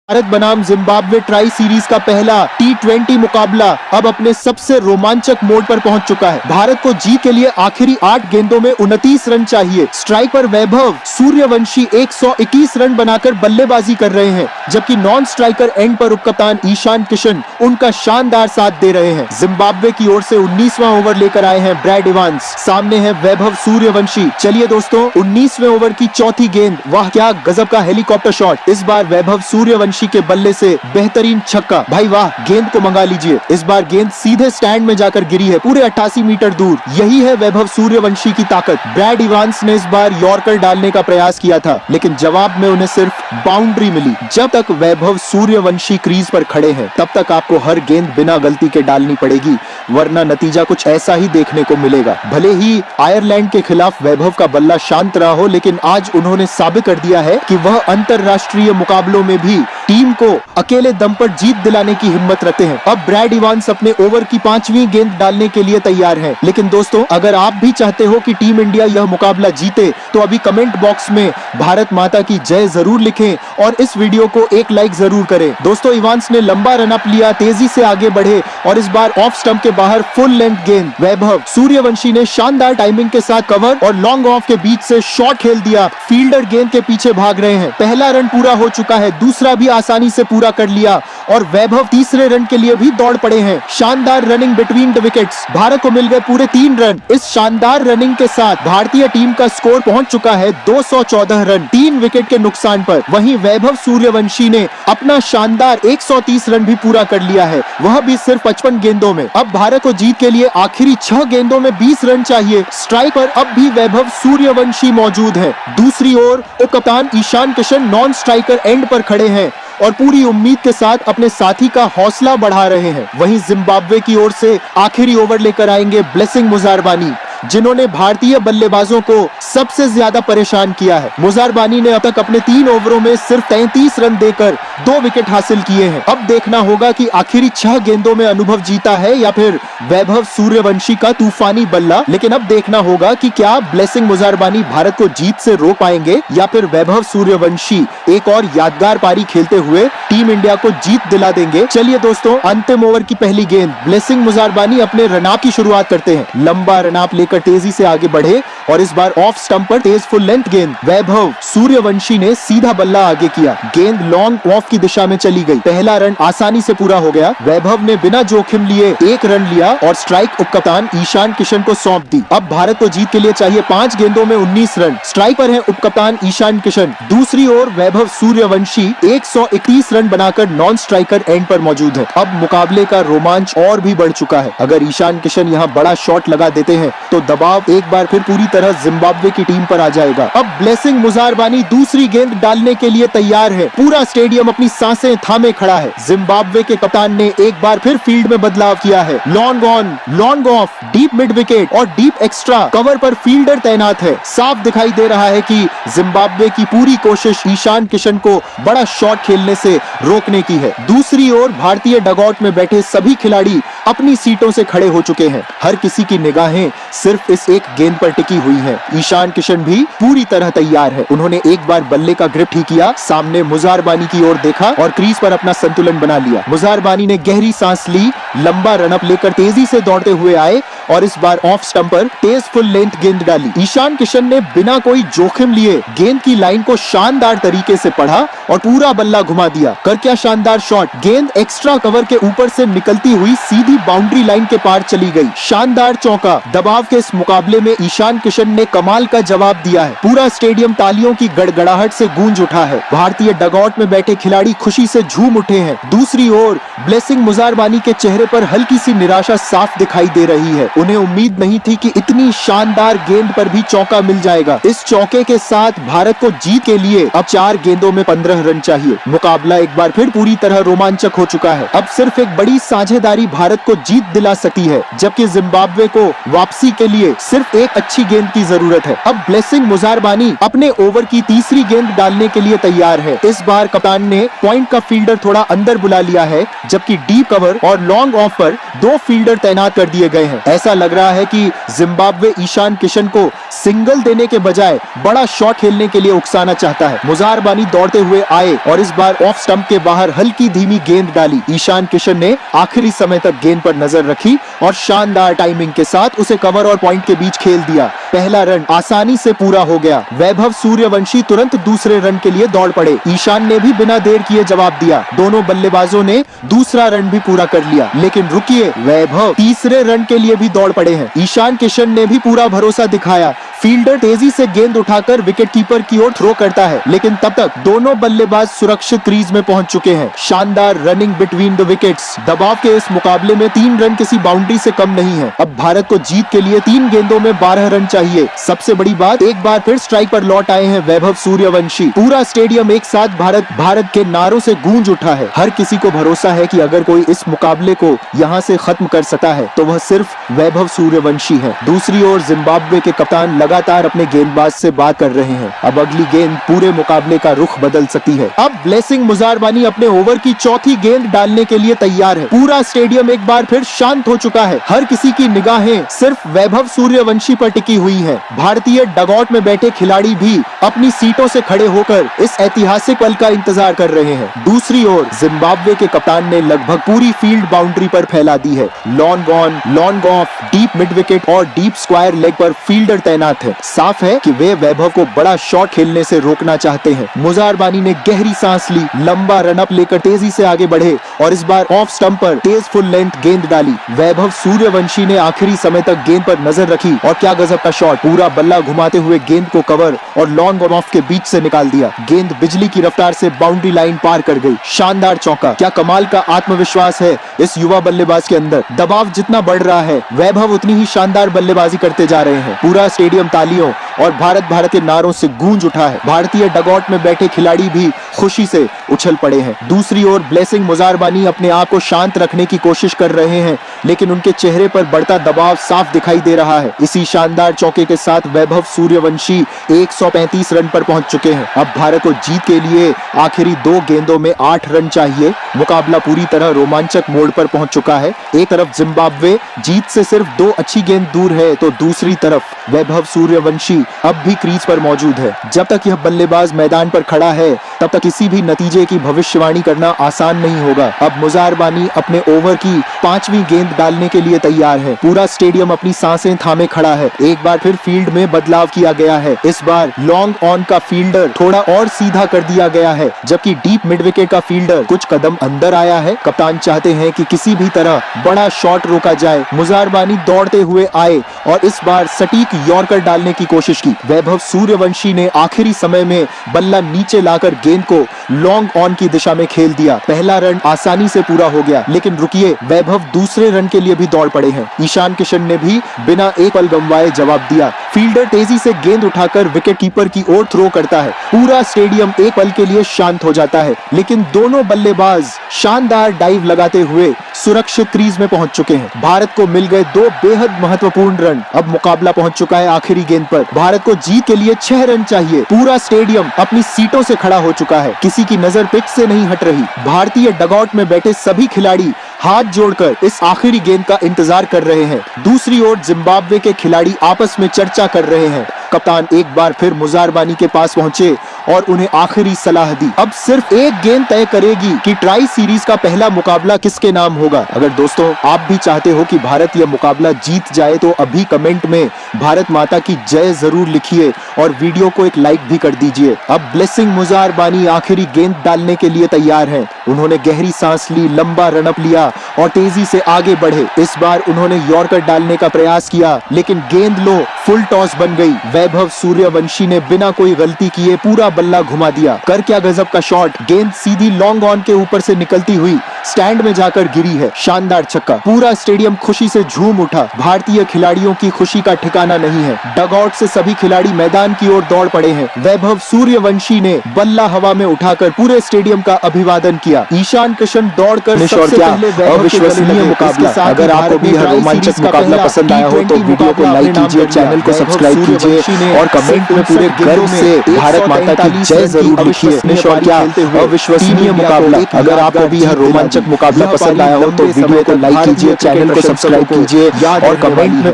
भारत बनाम Zimbabwe tri series का पहला T20 मुकाबला अब अपने सबसे रोमांचक मोड पर पहुंच चुका है। भारत को जीत के लिए आखिरी 8 गेंदों में 29 रन चाहिए। स्ट्राइक पर वैभव सूर्यवंशी 121 रन बनाकर बल्लेबाजी कर रहे हैं, जबकि नॉन स्ट्राइकर एंड पर उपकप्तान ईशान किशन उनका शानदार साथ दे रहे हैं। जिम्बाब्वे की ओर से 19वां ओवर लेकर आए हैं ब्रैड इवांस, सामने है वैभव सूर्यवंशी। चलिए दोस्तों, 19वें ओवर की चौथी गेंद, वाह क्या गजब का हेलीकॉप्टर शॉट। इस बार वैभव सूर्यवंशी के बल्ले से बेहतरीन छक्का, भाई वाह, गेंद को मंगा लीजिए। इस बार गेंद सीधे स्टैंड में जाकर गिरी है, पूरे 88 मीटर दूर। यही है वैभव सूर्यवंशी की ताकत। ब्रैड इवांस ने इस बार यॉर्कर डालने का प्रयास किया था, लेकिन जवाब में उन्हें सिर्फ बाउंड्री मिली। जब तक वैभव सूर्यवंशी क्रीज पर खड़े हैं, तब तक आपको हर गेंद बिना गलती के डालनी पड़ेगी, वरना नतीजा कुछ ऐसा ही देखने को मिलेगा। भले ही आयरलैंड के खिलाफ वैभव का बल्ला शांत रहा हो, लेकिन आज उन्होंने साबित कर दिया है कि वह अंतरराष्ट्रीय मुकाबलों में भी टीम को अकेले दम पर जीत दिलाने की हिम्मत रखते हैं। अब ब्रैड इवांस अपने ओवर की 5वीं गेंद डालने के लिए तैयार हैं। लेकिन दोस्तों, अगर आप भी चाहते हो कि टीम इंडिया यह मुकाबला जीते, तो अभी कमेंट बॉक्स में भारत माता की जय जरूर लिखें और इस वीडियो को एक लाइक जरूर करें। दोस्तों, इवांस ने लंबा रन अप लिया, तेजी से आगे बढ़े और इस बार ऑफ स्टंप के बाहर फुल लेंथ गेंद। वैभव सूर्यवंशी ने शानदार टाइमिंग के साथ कवर और लॉन्ग ऑफ के बीच से शॉट खेल दिया। फील्डर गेंद के पीछे भाग रहे हैं। पहला रन पूरा हो चुका है, दूसरा भी आसानी से पूरा कर लिया और वैभव तीसरे रन के लिए भी दौड़ पड़े हैं। शानदार running between the wickets, Bharat को मिल गए पूरे 3 रन। इस शानदार रनिंग के साथ भारतीय टीम का स्कोर पहुंच चुका है 214 रन, 3 विकेट के नुकसान पर। वहीं वैभव सूर्यवंशी ने अपना शानदार 130 रन भी पूरा कर लिया है, वह भी सिर्फ 55 गेंदों में। अब भारत को जीत के लिए आखिरी 6 गेंदों में 20 रन चाहिए। स्ट्राइक पर अब भी वैभव सूर्यवंशी मौजूद है। दूसरी ओर उपकप्तान Ishan Kishan non striker end पर खड़े हैं और पूरी उम्मीद के साथ अपने साथी का हौसला बढ़ा रहे हैं। वहीं जिम्बाब्वे की ओर से आखिरी ओवर लेकर आएंगे ब्लेसिंग मुजारबानी, जिन्होंने भारतीय बल्लेबाजों को सबसे ज्यादा परेशान किया है। मुजारबानी ने अब तक अपने 3 ओवरों में सिर्फ 33 रन देकर 2 विकेट हासिल किए हैं। अब देखना होगा कि आखिरी 6 गेंदों में अनुभव जीता है या फिर वैभव सूर्यवंशी का तूफानी बल्ला। लेकिन अब देखना होगा कि क्या ब्लेसिंग मुजारबानी भारत को जीत से रोक पाएंगे या फिर वैभव सूर्यवंशी एक और यादगार पारी खेलते हुए टीम इंडिया को जीत दिला देंगे। चलिए दोस्तों, अंतिम ओवर की पहली गेंद, ब्लेसिंग मुजारबानी अपने रनअप की शुरुआत करते हैं। लंबा रनअप लेकर तेजी से आगे बढ़े और इस बार ऑफ स्टंप पर तेज फुल लेंथ गेंद। वैभव सूर्यवंशी ने सीधा बल्ला आगे किया, गेंद लॉन्ग ऑफ की दिशा में चली गई। पहला रन आसानी से पूरा हो गया। वैभव ने बिना जोखिम लिए 1 रन लिया और स्ट्राइक उपकप्तान ईशान किशन को सौंप दी। अब भारत को जीत के लिए चाहिए 5 गेंदों में 19 रन। स्ट्राइक पर है उपकप्तान ईशान किशन। दूसरी ओर वैभव सूर्यवंशी 131 रन बनाकर नॉन स्ट्राइकर एंड पर मौजूद है। अब मुकाबले का रोमांच और भी बढ़ चुका है। अगर ईशान किशन यहाँ बड़ा शॉट लगा देते हैं तो दबाव एक बार फिर पूरी तरह जिम्बाब्वे की टीम पर आ जाएगा। अब ब्लेसिंग मुजारबानी दूसरी गेंद डालने के लिए तैयार है। पूरा स्टेडियम अपनी सांसें थामे खड़ा है। जिम्बाब्वे के कप्तान ने एक बार फिर फील्ड में बदलाव किया है। Long on, long off, deep mid wicket और डीप एक्स्ट्रा कवर पर फील्डर तैनात है। साफ दिखाई दे रहा है कि जिम्बाब्वे की पूरी कोशिश ईशान किशन को बड़ा शॉट खेलने से रोकने की है। दूसरी ओर भारतीय डगआउट में बैठे सभी खिलाड़ी अपनी सीटों से खड़े हो चुके हैं। हर किसी की निगाहें सिर्फ इस एक गेंद पर टिकी हुई हैं। ईशान किशन भी पूरी तरह तैयार है। उन्होंने एक बार बल्ले का ग्रिप ठीक किया, सामने मुजारबानी की ओर देखा और क्रीज पर अपना संतुलन बना लिया। मुजारबानी ने गहरी सांस ली, लंबा रनअप लेकर तेजी से दौड़ते हुए आए और इस बार ऑफ स्टंप पर तेज फुल लेंथ गेंद डाली। ईशान किशन ने बिना कोई जोखिम लिए गेंद की लाइन को शानदार तरीके से पढ़ा और पूरा बल्ला घुमा दिया। कर क्या शानदार शॉट, गेंद एक्स्ट्रा कवर के ऊपर से निकलती हुई सीधी बाउंड्री लाइन के पार चली गई। शानदार चौका। दबाव के इस मुकाबले में ईशान किशन ने कमाल का जवाब दिया है। पूरा स्टेडियम तालियों की गड़गड़ाहट से गूंज उठा है। भारतीय डगआउट में बैठे खिलाड़ी खुशी से झूम उठे हैं। दूसरी ओर ब्लेसिंग मुजारबानी के चेहरे पर हल्की सी निराशा साफ दिखाई दे रही है। उन्हें उम्मीद नहीं थी कि इतनी शानदार गेंद पर भी चौका मिल जाएगा। इस चौके के साथ भारत को जीत के लिए अब 4 गेंदों में 15 रन चाहिए। मुकाबला एक बार फिर पूरी तरह रोमांचक हो चुका है। अब सिर्फ एक बड़ी साझेदारी भारत को जीत दिला सकती है, जबकि जिम्बाब्वे को वापसी के लिए सिर्फ एक अच्छी गेंद की जरूरत है। अब ब्लेसिंग मुजारबानी अपने ओवर की तीसरी गेंद डालने के लिए तैयार है। इस बार कप्तान ने पॉइंट का फील्डर थोड़ा अंदर बुला लिया है, जबकि डीप कवर और लॉन्ग ऑफ पर 2 फील्डर तैनात कर दिए गए हैं। ऐसा लग रहा है कि जिम्बाब्वे ईशान किशन को सिंगल देने के बजाय बड़ा शॉट खेलने के लिए उकसाना चाहता है। मुजारबानी दौड़ते हुए आए और इस बार ऑफ स्टंप के बाहर हल्की धीमी गेंद डाली। ईशान किशन ने आखिरी समय तक गेंद पर नजर रखी और शानदार टाइमिंग के साथ उसे कवर और पॉइंट के बीच खेल दिया। पहला रन आसानी से पूरा हो गया। वैभव सूर्यवंशी तुरंत दूसरे रन के लिए दौड़ पड़े। ईशान ने भी बिना देर किए जवाब दिया। दोनों बल्लेबाजों ने दूसरा रन भी पूरा कर लिया, लेकिन रुकिए, वैभव तीसरे रन के लिए भी दौड़ पड़े हैं। ईशान किशन ने भी पूरा भरोसा दिखाया। फील्डर तेजी से गेंद उठाकर विकेट कीपर की ओर थ्रो करता है, लेकिन तब तक दोनों बल्लेबाज सुरक्षित क्रीज में पहुंच चुके हैं। शानदार रनिंग बिटवीन द विकेट्स। दबाव के इस मुकाबले में 3 रन किसी बाउंड्री से कम नहीं है। अब भारत को जीत के लिए 3 गेंदों में 12 रन चाहिए। सबसे बड़ी बात, एक बार फिर स्ट्राइक पर लौट आए हैं वैभव सूर्यवंशी। पूरा स्टेडियम एक साथ भारत के नारों से गूंज उठा है। हर किसी को भरोसा है कि अगर कोई इस मुकाबले को यहाँ से खत्म कर सकता है तो वह सिर्फ वैभव सूर्यवंशी है। दूसरी ओर जिम्बाब्वे के कप्तान लगातार अपने गेंदबाज से बात कर रहे हैं। अब अगली गेंद पूरे मुकाबले का रुख बदल सकती है। अब ब्लेसिंग मुजारबानी अपने ओवर की चौथी गेंद डालने के लिए तैयार है। पूरा स्टेडियम एक बार फिर शांत हो चुका है। हर किसी की निगाहें सिर्फ वैभव सूर्यवंशी पर टिकी हुई है। भारतीय डगआउट में बैठे खिलाड़ी भी अपनी सीटों से खड़े होकर इस ऐतिहासिक पल का इंतजार कर रहे हैं। दूसरी ओर जिम्बाब्वे के कप्तान ने लगभग पूरी फील्ड बाउंड्री पर फैला दी है। Long on, long off, deep mid wicket और डीप स्क्वायर लेग पर फील्डर तैनात है। साफ है कि वे वैभव को बड़ा शॉट खेलने से रोकना चाहते हैं। मुजारबानी ने गहरी सांस ली, लंबा रनअप लेकर तेजी से आगे बढ़े और इस बार ऑफ स्टंप पर तेज फुल लेंथ गेंद डाली। वैभव सूर्यवंशी ने आखिरी समय तक गेंद पर नजर रखी और क्या गजब का शॉट। पूरा बल्ला घुमाते हुए गेंद को कवर और लॉन्ग ऑन ऑफ के बीच से निकाल दिया। गेंद बिजली की रफ्तार से बाउंड्री लाइन पार कर गई। शानदार चौका। क्या कमाल का आत्मविश्वास है इस युवा बल्लेबाज के अंदर। दबाव जितना बढ़ रहा है, वैभव उतनी ही शानदार बल्लेबाजी करते जा रहे हैं। पूरा स्टेडियम तालियों और भारत के नारों से गूंज उठा है। भारतीय डगआउट में बैठे खिलाड़ी भी खुशी से उछल पड़े हैं। दूसरी ओर ब्लेसिंग मुजारबानी अपने आप को शांत रखने की कोशिश कर रहे हैं, लेकिन उनके चेहरे पर बढ़ता दबाव साफ दिखाई दे रहा है। इसी शानदार चौके के साथ वैभव सूर्यवंशी 135 रन पर पहुंच चुके हैं। अब भारत को जीत के लिए आखिरी 2 गेंदों में 8 रन चाहिए। मुकाबला पूरी तरह रोमांचक मोड़ पर पहुंच चुका है। एक तरफ जिम्बाब्वे जीत से सिर्फ 2 अच्छी गेंद दूर है, तो दूसरी तरफ वैभव सूर्यवंशी अब भी क्रीज पर मौजूद है। जब तक यह बल्लेबाज मैदान पर खड़ा है, तब तक किसी भी नतीजे की भविष्यवाणी करना आसान नहीं होगा। अब मुजारबानी अपने ओवर की 5वीं गेंद डालने के लिए तैयार है। पूरा स्टेडियम अपनी सांसें थामे खड़ा है। एक बार फिर फील्ड में बदलाव किया गया है। इस बार लॉन्ग ऑन का फील्डर थोड़ा और सीधा कर दिया गया है, जबकि डीप मिड विकेट का फील्डर कुछ कदम अंदर आया है। कप्तान चाहते हैं कि किसी भी तरह बड़ा शॉट रोका जाए। मुजारबानी दौड़ते हुए आए और इस बार सटीक यॉर्कर डालने की कोशिश की। वैभव सूर्यवंशी ने आखिरी समय में बल्ला नीचे लाकर गेंद को लॉन्ग ऑन की दिशा में खेल दिया। पहला रन आसानी से पूरा हो गया, लेकिन रुकिए, वैभव दूसरे रन के लिए भी दौड़ पड़े हैं। ईशान किशन ने भी बिना एक पल गंवाए जवाब दिया। फील्डर तेजी से गेंद उठाकर विकेट कीपर की ओर थ्रो करता है। पूरा स्टेडियम एक पल के लिए शांत हो जाता है, लेकिन दोनों बल्लेबाज शानदार डाइव लगाते हुए सुरक्षित क्रीज में पहुंच चुके हैं। भारत को मिल गए 2 बेहद महत्वपूर्ण रन। अब मुकाबला पहुंच चुका है आखिरी गेंद पर। भारत को जीत के लिए 6 रन चाहिए। पूरा स्टेडियम अपनी सीटों से खड़ा हो चुका है। किसी की नजर पिच से नहीं हट रही। भारतीय डगआउट में बैठे सभी खिलाड़ी हाथ जोड़कर इस आखिरी गेंद का इंतजार कर रहे हैं। दूसरी ओर जिम्बाब्वे के खिलाड़ी आपस में चर्चा कर रहे हैं। कप्तान एक बार फिर मुजारबानी के पास पहुंचे और उन्हें आखिरी सलाह दी। अब सिर्फ एक गेंद तय करेगी कि ट्राई सीरीज का पहला मुकाबला किसके नाम होगा। अगर दोस्तों आप भी चाहते हो कि भारत यह मुकाबला जीत जाए, तो अभी कमेंट में भारत माता की जय जरूर लिखिए और वीडियो को एक लाइक भी कर दीजिए। अब ब्लेसिंग मुजारबानी आखिरी गेंद डालने के लिए तैयार हैं। उन्होंने गहरी सांस ली, लंबा रनअप लिया और तेजी से आगे बढ़े। इस बार उन्होंने यॉर्कर डालने का प्रयास किया, लेकिन गेंद लो फुल टॉस बन गई। वैभव सूर्यवंशी ने बिना कोई गलती किए पूरा बल्ला घुमा दिया। कर क्या गजब का शॉट। गेंद सीधी लॉन्ग ऑन के ऊपर से निकलती हुई स्टैंड में जाकर गिरी है। शानदार छक्का। पूरा स्टेडियम खुशी से झूम उठा। भारतीय खिलाड़ियों की खुशी का ठिकाना नहीं है। डगआउट से सभी खिलाड़ी मैदान की ओर दौड़ पड़े हैं। वैभव सूर्यवंशी ने बल्ला हवा में उठाकर पूरे स्टेडियम का अभिवादन किया। ईशान किशन दौड़कर सबसे पहले अविश्वसनीय मुकाबला। अगर आपको भी यह रोमांचक मुकाबला पसंद आया हो तो वीडियो को लाइक कीजिए, चैनल को सब्सक्राइब कीजिए और कमेंट में पूरे गर्व से भारत माता की जय जरूर लिखिए। और क्या अविश्वसनीय मुकाबला। अगर आपको भी यह रोमांचक मुकाबला पसंद आया हो तो वीडियो को लाइक कीजिए, चैनल को सब्सक्राइब कीजिए और कमेंट में